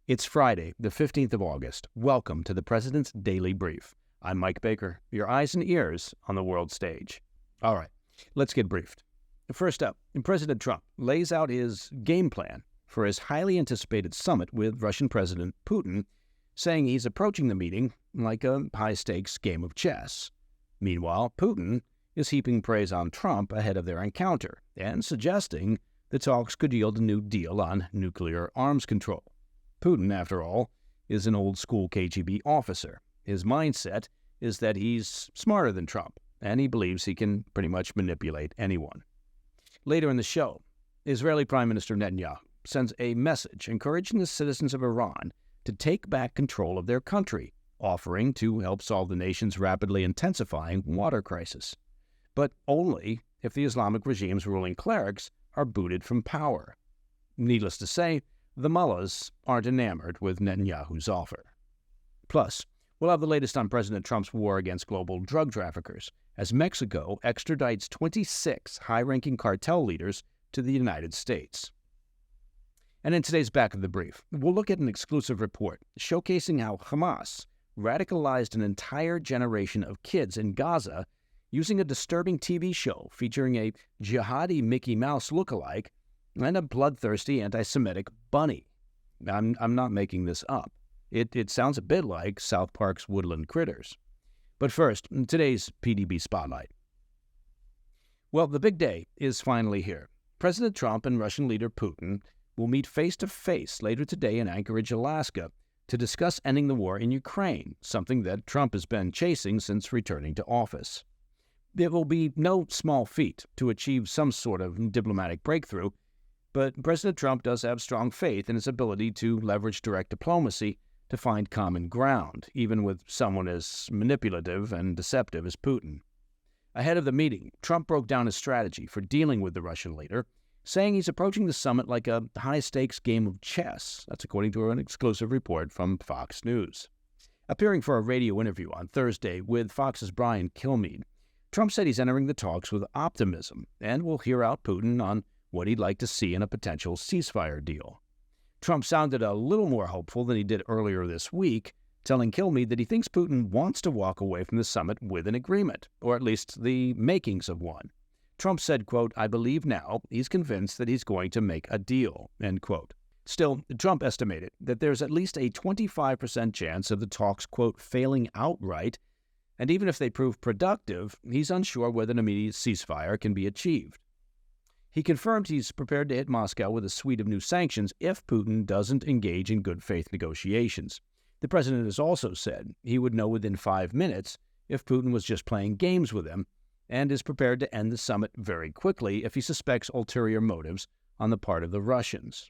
It's Friday, the 15th of August. Welcome to the President's Daily Brief. I'm Mike Baker, your eyes and ears on the world stage. All right, let's get briefed. First up, President Trump lays out his game plan for his highly anticipated summit with Russian President Putin, saying he's approaching the meeting like a high-stakes game of chess. Meanwhile, Putin is heaping praise on Trump ahead of their encounter and suggesting the talks could yield a new deal on nuclear arms control. Putin, after all, is an old-school KGB officer. His mindset is that he's smarter than Trump, and he believes he can pretty much manipulate anyone. Later in the show, Israeli Prime Minister Netanyahu sends a message encouraging the citizens of Iran to take back control of their country, offering to help solve the nation's rapidly intensifying water crisis. But only if the Islamic regime's ruling clerics are booted from power. Needless to say, the mullahs aren't enamored with Netanyahu's offer. Plus, we'll have the latest on President Trump's war against global drug traffickers as Mexico extradites 26 high-ranking cartel leaders to the United States. And in today's Back of the Brief, we'll look at an exclusive report showcasing how Hamas radicalized an entire generation of kids in Gaza using a disturbing TV show featuring a jihadi Mickey Mouse lookalike and a bloodthirsty anti-Semitic bunny. I'm not making this up. It sounds a bit like South Park's Woodland Critters. But first, today's PDB Spotlight. Well, the big day is finally here. President Trump and Russian leader Putin will meet face-to-face later today in Anchorage, Alaska, to discuss ending the war in Ukraine, something that Trump has been chasing since returning to office. It will be no small feat to achieve some sort of diplomatic breakthrough, but President Trump does have strong faith in his ability to leverage direct diplomacy to find common ground, even with someone as manipulative and deceptive as Putin. Ahead of the meeting, Trump broke down his strategy for dealing with the Russian leader, saying he's approaching the summit like a high-stakes game of chess. That's according to an exclusive report from Fox News. Appearing for a radio interview on Thursday with Fox's Brian Kilmeade, Trump said he's entering the talks with optimism and will hear out Putin on what he'd like to see in a potential ceasefire deal. Trump sounded a little more hopeful than he did earlier this week, telling Kilmeade that he thinks Putin wants to walk away from the summit with an agreement, or at least the makings of one. Trump said, quote, "I believe now he's convinced that he's going to make a deal," end quote. Still, Trump estimated that there's at least a 25% chance of the talks, quote, failing outright, and even if they prove productive, he's unsure whether an immediate ceasefire can be achieved. He confirmed he's prepared to hit Moscow with a suite of new sanctions if Putin doesn't engage in good faith negotiations. The president has also said he would know within 5 minutes if Putin was just playing games with him, and is prepared to end the summit very quickly if he suspects ulterior motives on the part of the Russians.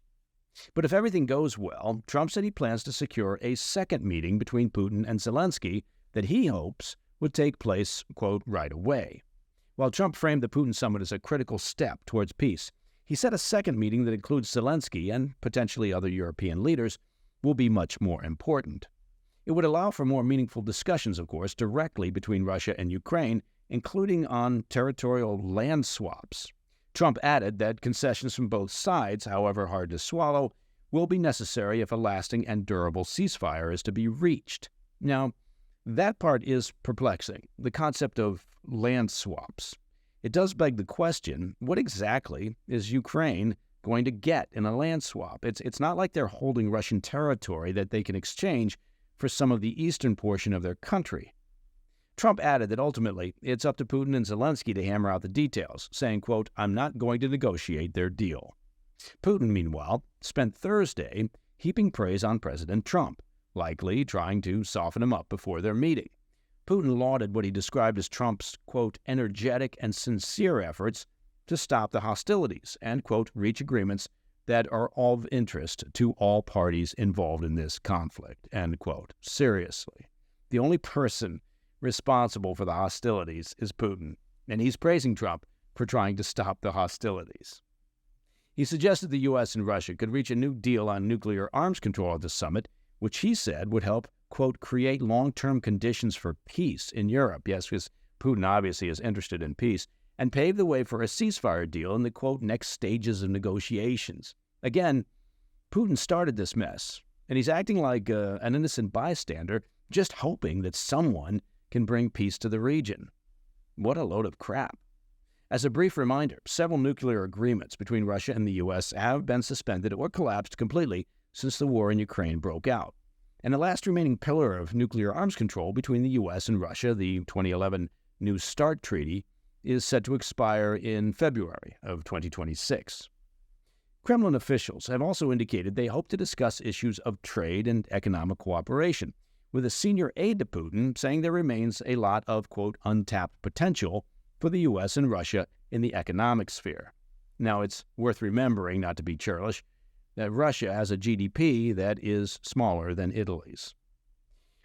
But if everything goes well, Trump said he plans to secure a second meeting between Putin and Zelensky that he hopes would take place, quote, right away. While Trump framed the Putin summit as a critical step towards peace, he said a second meeting that includes Zelensky and potentially other European leaders will be much more important. It would allow for more meaningful discussions, of course, directly between Russia and Ukraine, including on territorial land swaps. Trump added that concessions from both sides, however hard to swallow, will be necessary if a lasting and durable ceasefire is to be reached. Now, that part is perplexing, the concept of land swaps. It does beg the question, what exactly is Ukraine going to get in a land swap? It's not like they're holding Russian territory that they can exchange for some of the eastern portion of their country. Trump added that ultimately it's up to Putin and Zelensky to hammer out the details, saying, quote, "I'm not going to negotiate their deal." Putin, meanwhile, spent Thursday heaping praise on President Trump, likely trying to soften him up before their meeting. Putin lauded what he described as Trump's, quote, "energetic and sincere efforts to stop the hostilities and, quote, reach agreements that are of interest to all parties involved in this conflict," end quote. Seriously. The only person responsible for the hostilities is Putin, and he's praising Trump for trying to stop the hostilities. He suggested the U.S. and Russia could reach a new deal on nuclear arms control at the summit, which he said would help, quote, create long-term conditions for peace in Europe. Yes, because Putin obviously is interested in peace, and pave the way for a ceasefire deal in the, quote, next stages of negotiations. Again, Putin started this mess, and he's acting like an innocent bystander, just hoping that someone can bring peace to the region. What a load of crap. As a brief reminder, several nuclear agreements between Russia and the U.S. have been suspended or collapsed completely since the war in Ukraine broke out. And the last remaining pillar of nuclear arms control between the U.S. and Russia, the 2011 New START Treaty, is set to expire in February of 2026. Kremlin officials have also indicated they hope to discuss issues of trade and economic cooperation, with a senior aide to Putin saying there remains a lot of, quote, untapped potential for the U.S. and Russia in the economic sphere. Now, it's worth remembering, not to be churlish, that Russia has a GDP that is smaller than Italy's.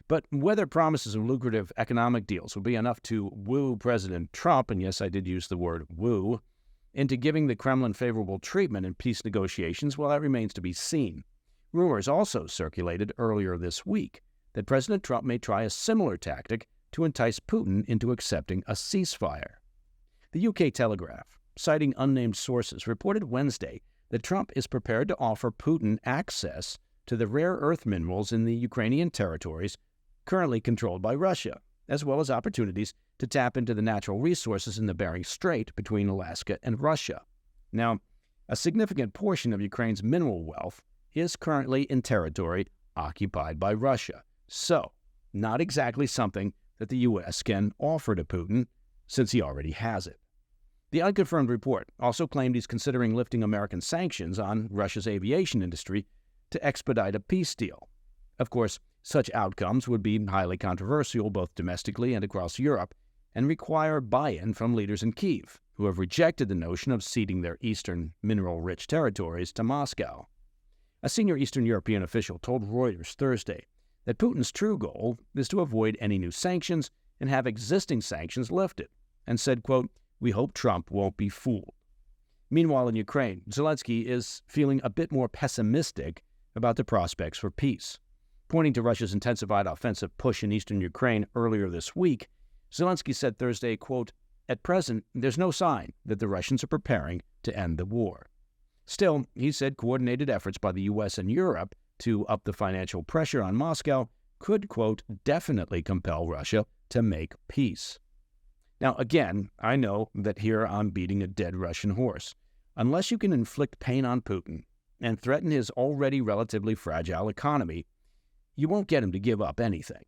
But whether promises of lucrative economic deals will be enough to woo President Trump, and yes, I did use the word woo, into giving the Kremlin favorable treatment in peace negotiations, well, that remains to be seen. Rumors also circulated earlier this week that President Trump may try a similar tactic to entice Putin into accepting a ceasefire. The UK Telegraph, citing unnamed sources, reported Wednesday that Trump is prepared to offer Putin access to the rare earth minerals in the Ukrainian territories currently controlled by Russia, as well as opportunities to tap into the natural resources in the Bering Strait between Alaska and Russia. Now, a significant portion of Ukraine's mineral wealth is currently in territory occupied by Russia, so not exactly something that the U.S. can offer to Putin, since he already has it. The unconfirmed report also claimed he's considering lifting American sanctions on Russia's aviation industry to expedite a peace deal. Of course, such outcomes would be highly controversial both domestically and across Europe and require buy-in from leaders in Kyiv, who have rejected the notion of ceding their eastern mineral-rich territories to Moscow. A senior Eastern European official told Reuters Thursday that Putin's true goal is to avoid any new sanctions and have existing sanctions lifted, and said, quote, "We hope Trump won't be fooled." Meanwhile, in Ukraine, Zelensky is feeling a bit more pessimistic about the prospects for peace. Pointing to Russia's intensified offensive push in eastern Ukraine earlier this week, Zelensky said Thursday, quote, "At present, there's no sign that the Russians are preparing to end the war." Still, he said coordinated efforts by the U.S. and Europe to up the financial pressure on Moscow could, quote, "definitely compel Russia to make peace." Now, again, I know that here I'm beating a dead Russian horse. Unless you can inflict pain on Putin and threaten his already relatively fragile economy, you won't get him to give up anything.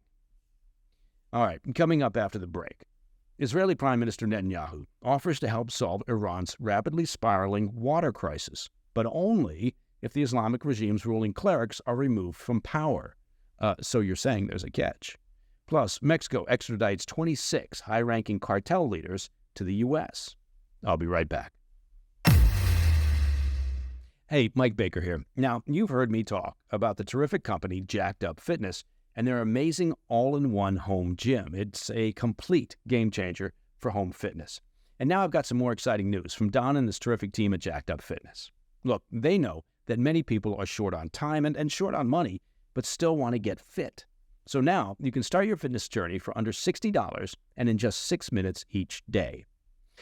All right, coming up after the break, Israeli Prime Minister Netanyahu offers to help solve Iran's rapidly spiraling water crisis, but only if the Islamic regime's ruling clerics are removed from power. So you're saying there's a catch. Plus, Mexico extradites 26 high-ranking cartel leaders to the U.S. I'll be right back. Hey, Mike Baker here. Now, you've heard me talk about the terrific company JackedUp Fitness and their amazing all-in-one home gym. It's a complete game changer for home fitness. And now I've got some more exciting news from Don and this terrific team at JackedUp Fitness. Look, they know that many people are short on time and short on money, but still want to get fit. So now you can start your fitness journey for under $60 and in just 6 minutes each day.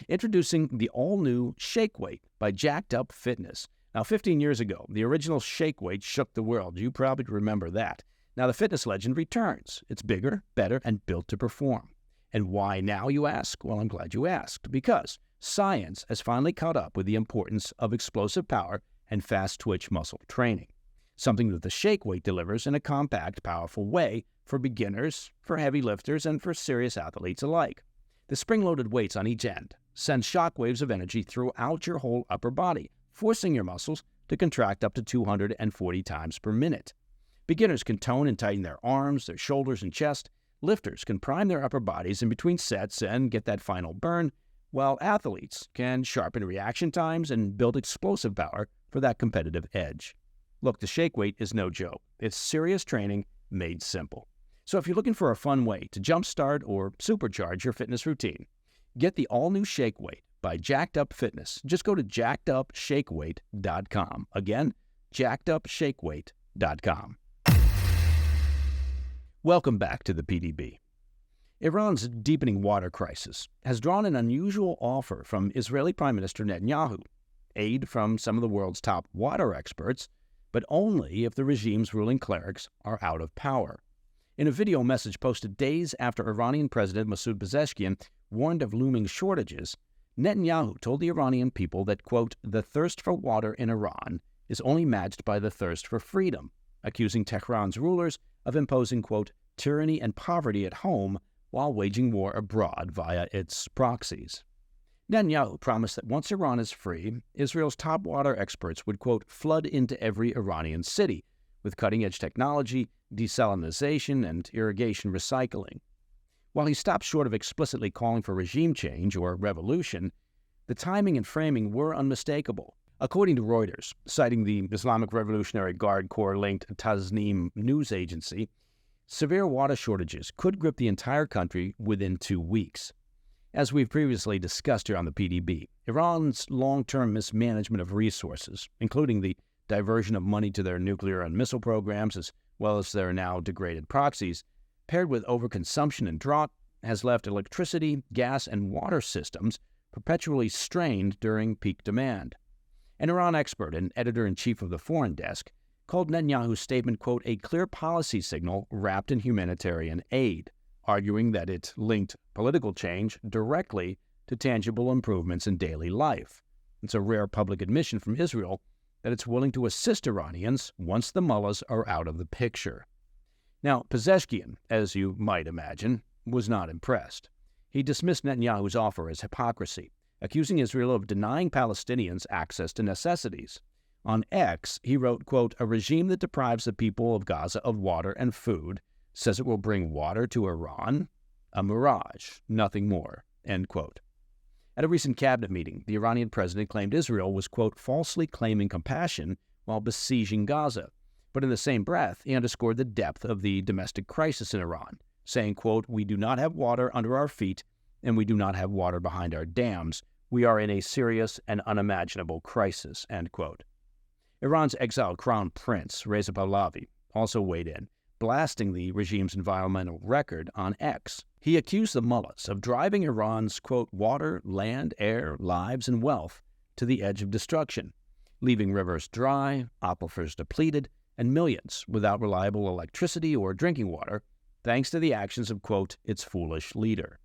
Introducing the all-new Shake Weight by JackedUp Fitness. Now, 15 years ago, the original Shake Weight shook the world. You probably remember that. Now, the fitness legend returns. It's bigger, better, and built to perform. And why now, you ask? Well, I'm glad you asked, because science has finally caught up with the importance of explosive power and fast-twitch muscle training, something that the Shake Weight delivers in a compact, powerful way for beginners, for heavy lifters, and for serious athletes alike. The spring-loaded weights on each end send shockwaves of energy throughout your whole upper body, forcing your muscles to contract up to 240 times per minute. Beginners can tone and tighten their arms, their shoulders, and chest. Lifters can prime their upper bodies in between sets and get that final burn, while athletes can sharpen reaction times and build explosive power for that competitive edge. Look, the Shake Weight is no joke. It's serious training made simple. So if you're looking for a fun way to jumpstart or supercharge your fitness routine, get the all-new Shake Weight by JackedUp Fitness. Just go to JackedUpShakeWeight.com. Again, JackedUpShakeWeight.com. Welcome back to the PDB. Iran's deepening water crisis has drawn an unusual offer from Israeli Prime Minister Netanyahu, aid from some of the world's top water experts, but only if the regime's ruling clerics are out of power. In a video message posted days after Iranian President Masoud Pezeshkian warned of looming shortages, Netanyahu told the Iranian people that, quote, the thirst for water in Iran is only matched by the thirst for freedom, accusing Tehran's rulers of imposing, quote, tyranny and poverty at home while waging war abroad via its proxies. Netanyahu promised that once Iran is free, Israel's top water experts would, quote, flood into every Iranian city with cutting-edge technology, desalinization, and irrigation recycling. While he stopped short of explicitly calling for regime change or revolution, the timing and framing were unmistakable. According to Reuters, citing the Islamic Revolutionary Guard Corps-linked Tasnim news agency, severe water shortages could grip the entire country within 2 weeks. As we've previously discussed here on the PDB, Iran's long-term mismanagement of resources, including the diversion of money to their nuclear and missile programs as well as their now degraded proxies, paired with overconsumption and drought, has left electricity, gas, and water systems perpetually strained during peak demand. An Iran expert and editor-in-chief of the Foreign Desk called Netanyahu's statement, quote, a clear policy signal wrapped in humanitarian aid, arguing that it linked political change directly to tangible improvements in daily life. It's a rare public admission from Israel that it's willing to assist Iranians once the mullahs are out of the picture. Now, Pezeshkian, as you might imagine, was not impressed. He dismissed Netanyahu's offer as hypocrisy, accusing Israel of denying Palestinians access to necessities. On X, he wrote, quote, a regime that deprives the people of Gaza of water and food says it will bring water to Iran? A mirage, nothing more, end quote. At a recent cabinet meeting, the Iranian president claimed Israel was, quote, falsely claiming compassion while besieging Gaza. But in the same breath, he underscored the depth of the domestic crisis in Iran, saying, quote, we do not have water under our feet and we do not have water behind our dams. We are in a serious and unimaginable crisis, end quote. Iran's exiled crown prince, Reza Pahlavi, also weighed in, blasting the regime's environmental record on X. He accused the mullahs of driving Iran's, quote, water, land, air, lives, and wealth to the edge of destruction, leaving rivers dry, aquifers depleted, and millions without reliable electricity or drinking water, thanks to the actions of, quote, its foolish leader.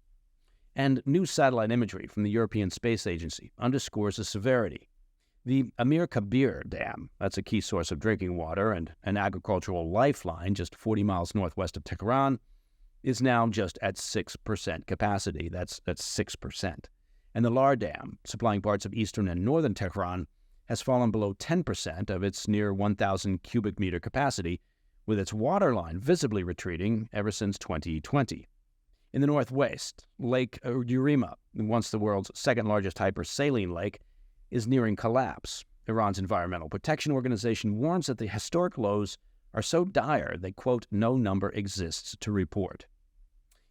And new satellite imagery from the European Space Agency underscores the severity. The Amir Kabir Dam, that's a key source of drinking water and an agricultural lifeline just 40 miles northwest of Tehran, is now just at 6% capacity. That's 6%. And the Lar Dam, supplying parts of eastern and northern Tehran, has fallen below 10% of its near 1,000 cubic meter capacity, with its waterline visibly retreating ever since 2020. In the northwest, Lake Urima, once the world's second-largest hypersaline lake, is nearing collapse. Iran's Environmental Protection Organization warns that the historic lows are so dire that, quote, no number exists to report.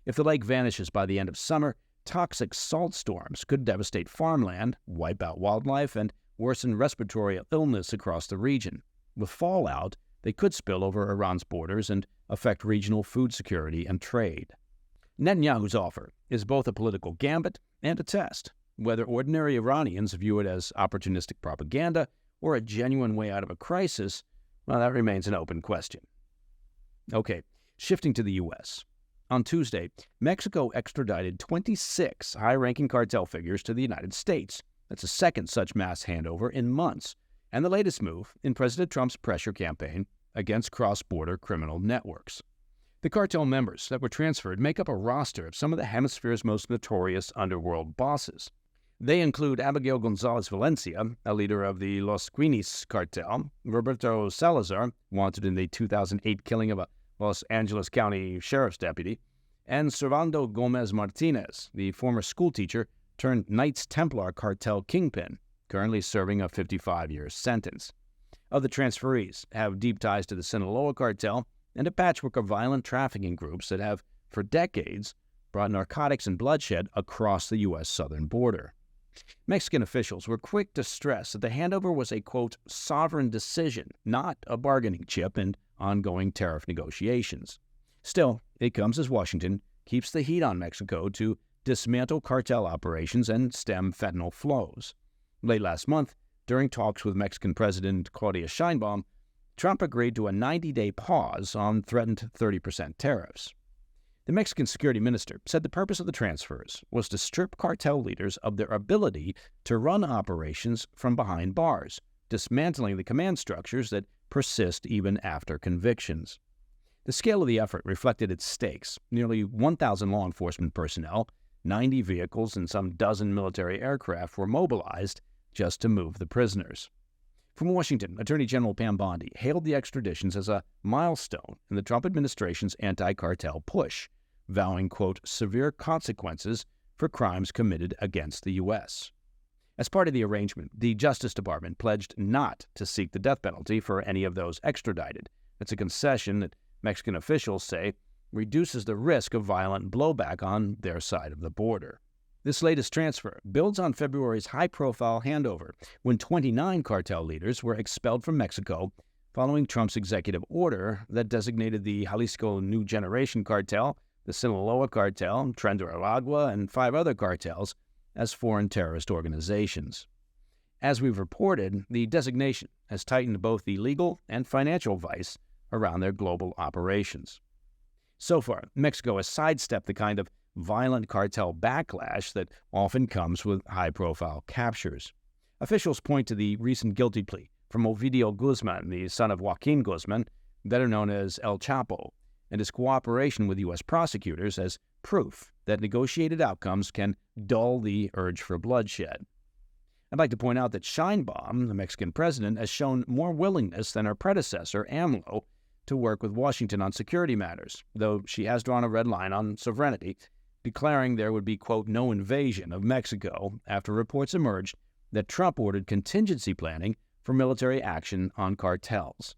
If the lake vanishes by the end of summer, toxic salt storms could devastate farmland, wipe out wildlife, and worsen respiratory illness across the region. With fallout, they could spill over Iran's borders and affect regional food security and trade. Netanyahu's offer is both a political gambit and a test. Whether ordinary Iranians view it as opportunistic propaganda or a genuine way out of a crisis, well, that remains an open question. Okay, shifting to the U.S. On Tuesday, Mexico extradited 26 high-ranking cartel figures to the United States. That's the second such mass handover in months, and the latest move in President Trump's pressure campaign against cross-border criminal networks. The cartel members that were transferred make up a roster of some of the hemisphere's most notorious underworld bosses. They include Abigail Gonzalez Valencia, a leader of the Los Guinis cartel, Roberto Salazar, wanted in the 2008 killing of a Los Angeles County Sheriff's deputy, and Servando Gomez Martinez, the former schoolteacher turned Knights Templar cartel kingpin, currently serving a 55-year sentence. Other transferees have deep ties to the Sinaloa cartel and a patchwork of violent trafficking groups that have, for decades, brought narcotics and bloodshed across the U.S. southern border. Mexican officials were quick to stress that the handover was a, quote, sovereign decision, not a bargaining chip in ongoing tariff negotiations. Still, it comes as Washington keeps the heat on Mexico to dismantle cartel operations and stem fentanyl flows. Late last month, during talks with Mexican President Claudia Sheinbaum, Trump agreed to a 90-day pause on threatened 30% tariffs. The Mexican security minister said the purpose of the transfers was to strip cartel leaders of their ability to run operations from behind bars, dismantling the command structures that persist even after convictions. The scale of the effort reflected its stakes. Nearly 1,000 law enforcement personnel, 90 vehicles, and some dozen military aircraft were mobilized just to move the prisoners. From Washington, Attorney General Pam Bondi hailed the extraditions as a milestone in the Trump administration's anti-cartel push, vowing, quote, severe consequences for crimes committed against the U.S. As part of the arrangement, the Justice Department pledged not to seek the death penalty for any of those extradited. It's a concession that Mexican officials say reduces the risk of violent blowback on their side of the border. This latest transfer builds on February's high-profile handover when 29 cartel leaders were expelled from Mexico following Trump's executive order that designated the Jalisco New Generation Cartel, the Sinaloa Cartel, Tren de Aragua, and 5 other cartels as foreign terrorist organizations. As we've reported, the designation has tightened both the legal and financial vice around their global operations. So far, Mexico has sidestepped the kind of violent cartel backlash that often comes with high-profile captures. Officials point to the recent guilty plea from Ovidio Guzman, the son of Joaquin Guzman, better known as El Chapo, and his cooperation with U.S. prosecutors as proof that negotiated outcomes can dull the urge for bloodshed. I'd like to point out that Sheinbaum, the Mexican president, has shown more willingness than her predecessor, AMLO, to work with Washington on security matters, though she has drawn a red line on sovereignty, declaring there would be, quote, no invasion of Mexico after reports emerged that Trump ordered contingency planning for military action on cartels.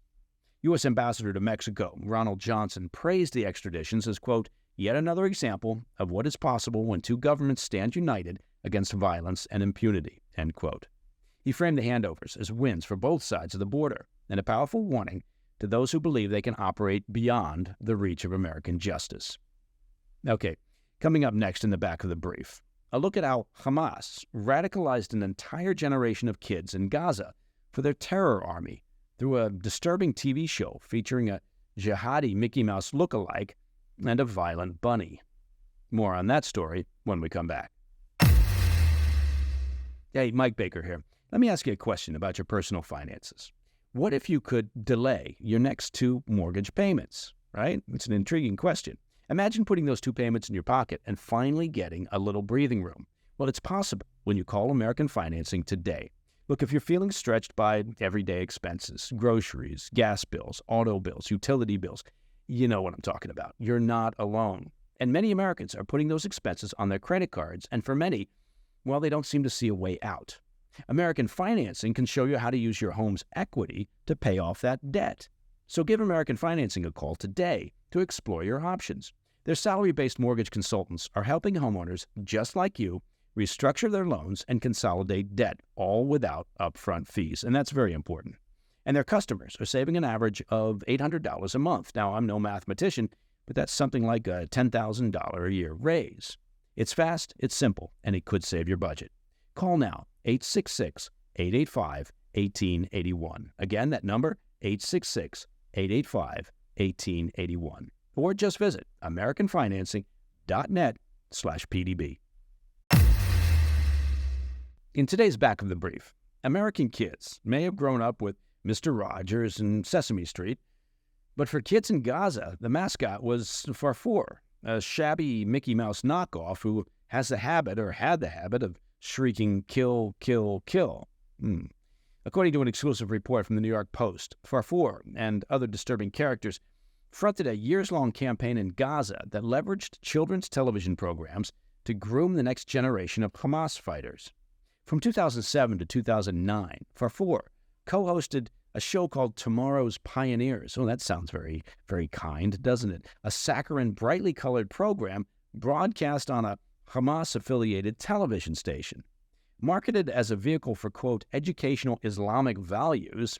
U.S. Ambassador to Mexico, Ronald Johnson, praised the extraditions as, quote, yet another example of what is possible when two governments stand united against violence and impunity, end quote. He framed the handovers as wins for both sides of the border and a powerful warning to those who believe they can operate beyond the reach of American justice. Okay, coming up next in the back of the brief, a look at how Hamas radicalized an entire generation of kids in Gaza for their terror army through a disturbing TV show featuring a jihadi Mickey Mouse lookalike and a violent bunny. More on that story when we come back. Hey, Mike Baker here. Let me ask you a question about your personal finances. What if you could delay your next 2 mortgage payments, right? It's an intriguing question. Imagine putting those 2 payments in your pocket and finally getting a little breathing room. Well, it's possible when you call American Financing today. Look, if you're feeling stretched by everyday expenses, groceries, gas bills, auto bills, utility bills, you know what I'm talking about. You're not alone. And many Americans are putting those expenses on their credit cards, and for many, well, they don't seem to see a way out. American Financing can show you how to use your home's equity to pay off that debt. So give American Financing a call today to explore your options. Their salary-based mortgage consultants are helping homeowners just like you restructure their loans and consolidate debt, all without upfront fees. And that's very important. And their customers are saving an average of $800 a month. Now, I'm no mathematician, but that's something like a $10,000 a year raise. It's fast, it's simple, and it could save your budget. Call now, 866-885-1881. Again, that number, 866-885-1881. Or just visit americanfinancing.net/PDB. In today's Back of the Brief, American kids may have grown up with Mr. Rogers and Sesame Street, but for kids in Gaza, the mascot was Farfour, a shabby Mickey Mouse knockoff who has the habit, or had the habit, of shrieking, kill, kill, kill. According to an exclusive report from the New York Post, Farfour and other disturbing characters fronted a years-long campaign in Gaza that leveraged children's television programs to groom the next generation of Hamas fighters. From 2007 to 2009, Farfour co-hosted a show called Tomorrow's Pioneers. Oh, that sounds very, very kind, doesn't it? A saccharine, brightly colored program broadcast on a Hamas-affiliated television station. Marketed as a vehicle for, quote, educational Islamic values,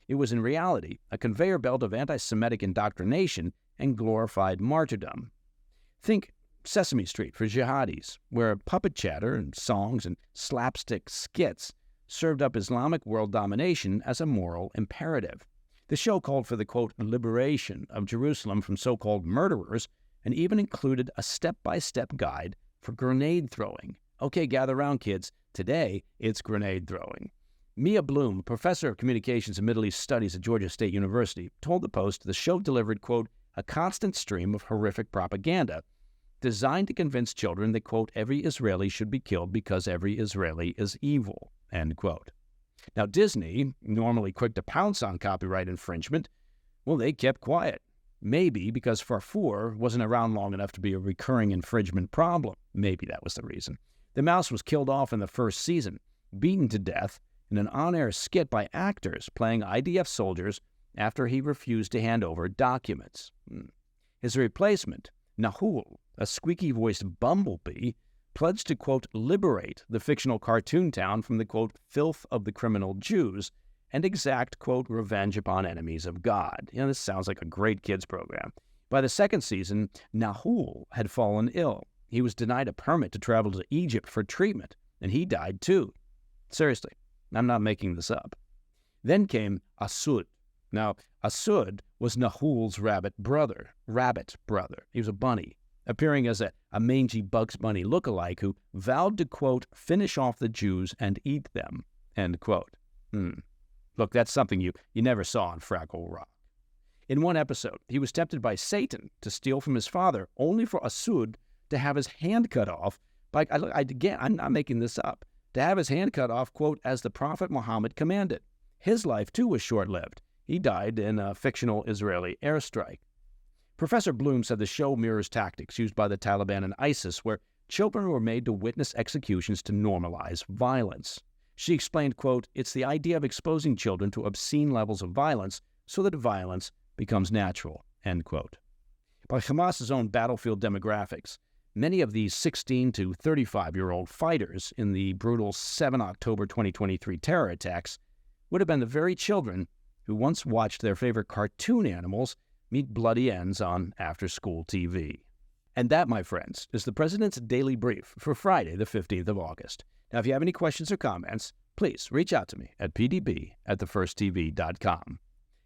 it was in reality a conveyor belt of anti-Semitic indoctrination and glorified martyrdom. Think Sesame Street for jihadis, where puppet chatter and songs and slapstick skits served up Islamic world domination as a moral imperative. The show called for the, quote, liberation of Jerusalem from so-called murderers and even included a step-by-step guide for grenade throwing. Okay, gather around, kids. Today, it's grenade throwing. Mia Bloom, professor of communications and Middle East studies at Georgia State University, told the Post the show delivered, quote, a constant stream of horrific propaganda designed to convince children that, quote, every Israeli should be killed because every Israeli is evil, end quote. Now, Disney, normally quick to pounce on copyright infringement, well, they kept quiet. Maybe because Farfour wasn't around long enough to be a recurring infringement problem. Maybe that was the reason. The mouse was killed off in the first season, beaten to death in an on-air skit by actors playing IDF soldiers after he refused to hand over documents. His replacement, Nahul, a squeaky-voiced bumblebee, pledged to, quote, liberate the fictional cartoon town from the, quote, filth of the criminal Jews and exact, quote, revenge upon enemies of God. You know, this sounds like a great kids program. By the second season, Nahul had fallen ill. He was denied a permit to travel to Egypt for treatment, and he died too. Seriously, I'm not making this up. Then came Asud. Now, Asud was Nahul's rabbit brother. He was a bunny, appearing as a mangy Bugs Bunny lookalike who vowed to, quote, finish off the Jews and eat them, end quote. Look, that's something you never saw on Fraggle Rock. In one episode, he was tempted by Satan to steal from his father, only for Asud to have his hand cut off by, again, I'm not making this up, to have his hand cut off, quote, as the Prophet Muhammad commanded. His life, too, was short-lived. He died in a fictional Israeli airstrike. Professor Bloom said the show mirrors tactics used by the Taliban and ISIS, where children were made to witness executions to normalize violence. She explained, quote, it's the idea of exposing children to obscene levels of violence so that violence becomes natural, end quote. By Hamas's own battlefield demographics, many of these 16 to 35-year-old fighters in the brutal 7 October 2023 terror attacks would have been the very children who once watched their favorite cartoon animals meet bloody ends on after-school TV. And that, my friends, is the President's Daily Brief for Friday, the 15th of August. Now, if you have any questions or comments, please reach out to me at pdb@thefirsttv.com.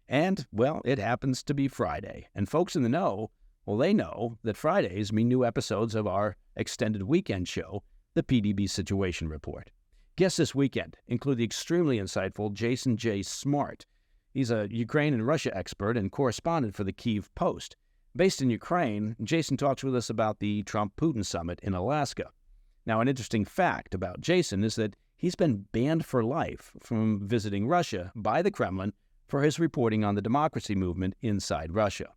And, well, it happens to be Friday. And folks in the know, well, they know that Fridays mean new episodes of our extended weekend show, the PDB Situation Report. Guests this weekend include the extremely insightful Jason J. Smart. He's a Ukraine and Russia expert and correspondent for the Kyiv Post. Based in Ukraine, Jason talks with us about the Trump-Putin summit in Alaska. Now, an interesting fact about Jason is that he's been banned for life from visiting Russia by the Kremlin for his reporting on the democracy movement inside Russia.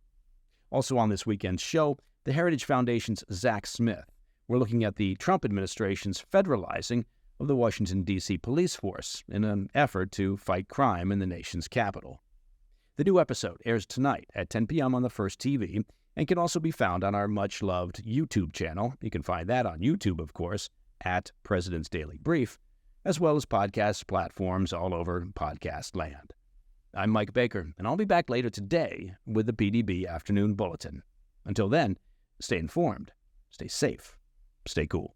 Also on this weekend's show, the Heritage Foundation's Zach Smith. We're looking at the Trump administration's federalizing of the Washington, D.C. police force in an effort to fight crime in the nation's capital. The new episode airs tonight at 10 p.m. on the First TV and can also be found on our much-loved YouTube channel. You can find that on YouTube, of course, at President's Daily Brief, as well as podcast platforms all over podcast land. I'm Mike Baker, and I'll be back later today with the PDB Afternoon Bulletin. Until then, stay informed, stay safe, stay cool.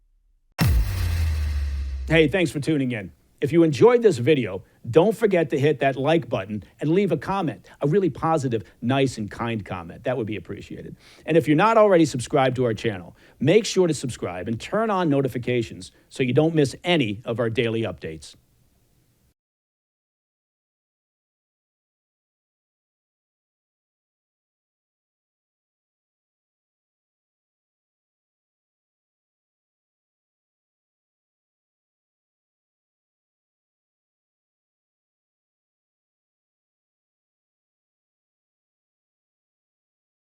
Hey, thanks for tuning in. If you enjoyed this video, don't forget to hit that like button and leave a comment, a really positive, nice, and kind comment. That would be appreciated. And if you're not already subscribed to our channel, make sure to subscribe and turn on notifications so you don't miss any of our daily updates.